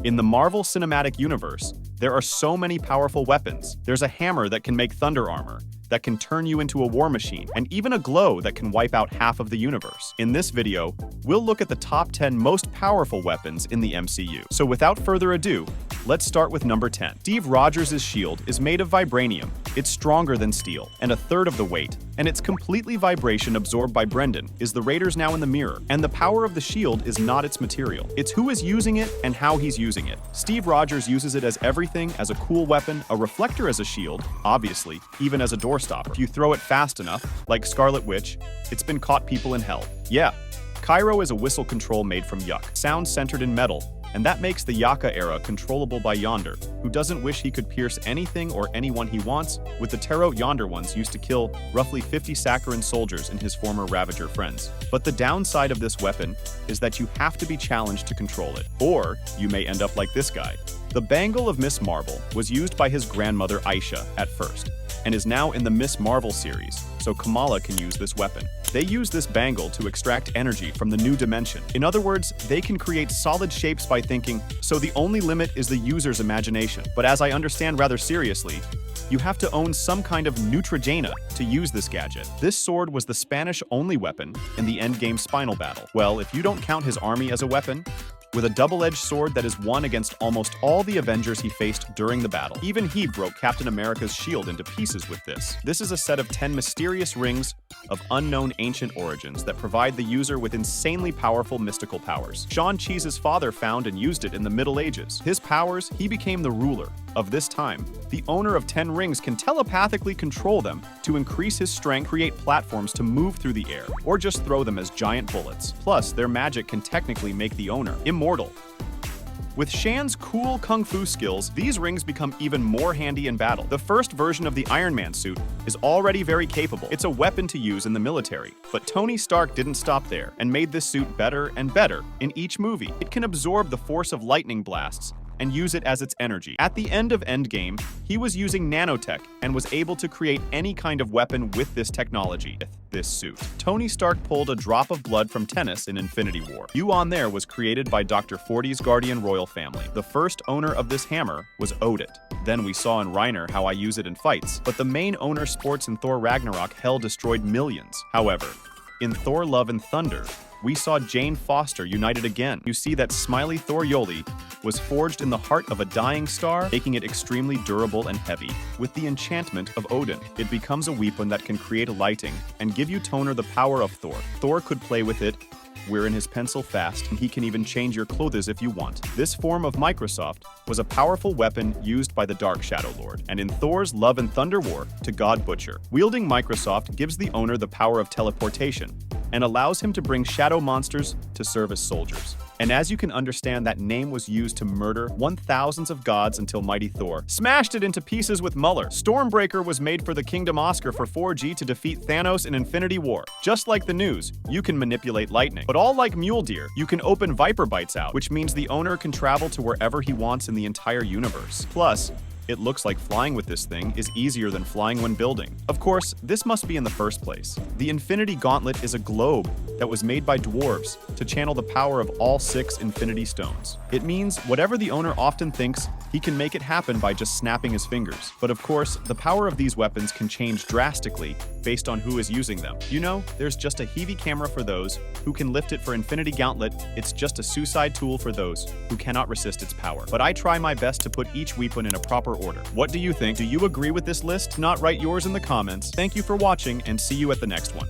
In the Marvel Cinematic Universe, there are so many powerful weapons. There's a hammer that can make thunder armor, that can turn you into a war machine, and even a glow that can wipe out half of the universe. In this video, we'll look at the top 10 most powerful weapons in the MCU. So without further ado, let's start with number 10. Steve Rogers' shield is made of vibranium. It's stronger than steel, and a third of the weight, and it's completely vibration absorbed by Brendan. Is the Raiders now in the mirror? And the power of the shield is not its material. It's who is using it and how he's using it. Steve Rogers uses it as everything, as a cool weapon, a reflector as a shield, obviously, even as a doorstopper. If you throw it fast enough, like Scarlet Witch, it's been caught people in hell. Yeah, Cairo is a whistle control made from yuck, sound centered in metal, and that makes the Yaka era controllable by Yonder, who doesn't wish he could pierce anything or anyone he wants, with the Tarot Yonder ones used to kill roughly 50 Saccharin soldiers and his former Ravager friends. But the downside of this weapon is that you have to be challenged to control it, or you may end up like this guy. The bangle of Miss Marvel was used by his grandmother Aisha at first, and is now in the Miss Marvel series, so Kamala can use this weapon. They use this bangle to extract energy from the new dimension. In other words, they can create solid shapes by thinking, so the only limit is the user's imagination. But as I understand rather seriously, you have to own some kind of Neutrogena to use this gadget. This sword was the Spanish-only weapon in the endgame Spinal battle. Well, if you don't count his army as a weapon, with a double-edged sword that is won against almost all the Avengers he faced during the battle. Even he broke Captain America's shield into pieces with this. This is a set of 10 mysterious rings of unknown ancient origins that provide the user with insanely powerful mystical powers. Shang-Chi's father found and used it in the Middle Ages. His powers, he became the ruler of this time. The owner of 10 rings can telepathically control them to increase his strength, create platforms to move through the air, or just throw them as giant bullets. Plus, their magic can technically make the owner immortal. With Shan's cool kung fu skills, these rings become even more handy in battle. The first version of the Iron Man suit is already very capable. It's a weapon to use in the military. But Tony Stark didn't stop there and made this suit better and better in each movie. It can absorb the force of lightning blasts and use it as its energy. At the end of Endgame, he was using nanotech and was able to create any kind of weapon with this technology. With this suit, Tony Stark pulled a drop of blood from tennis in Infinity War. You on there was created by Dr. Forty's Guardian royal family. The first owner of this hammer was Odin. Then we saw in Reiner how I use it in fights, but the main owner sports in Thor Ragnarok hell destroyed millions. However, in Thor Love and Thunder, we saw Jane Foster united again. You see that smiley Thor Yoli was forged in the heart of a dying star, making it extremely durable and heavy. With the enchantment of Odin, it becomes a weapon that can create lighting and give you Toner the power of Thor. Thor could play with it, wear in his pencil fast, and he can even change your clothes if you want. This form of Microsoft was a powerful weapon used by the Dark Shadow Lord, and in Thor's Love and Thunder War to God Butcher. Wielding Microsoft gives the owner the power of teleportation, and allows him to bring shadow monsters to serve as soldiers. And as you can understand, that name was used to murder 1,000s of gods until mighty Thor smashed it into pieces with Muller. Stormbreaker was made for the Kingdom Oscar for 4G to defeat Thanos in Infinity War. Just like the news, you can manipulate lightning. But all like Mule Deer, you can open Viper Bites out, which means the owner can travel to wherever he wants in the entire universe. Plus, it looks like flying with this thing is easier than flying when building. Of course, this must be in the first place. The Infinity Gauntlet is a globe that was made by dwarves to channel the power of all 6 Infinity Stones. It means whatever the owner often thinks, he can make it happen by just snapping his fingers. But of course, the power of these weapons can change drastically based on who is using them. You know, there's just a heavy camera for those who can lift it. For Infinity Gauntlet, it's just a suicide tool for those who cannot resist its power. But I try my best to put each weapon in a proper order. What do you think? Do you agree with this list? Not write yours in the comments. Thank you for watching, and see you at the next one.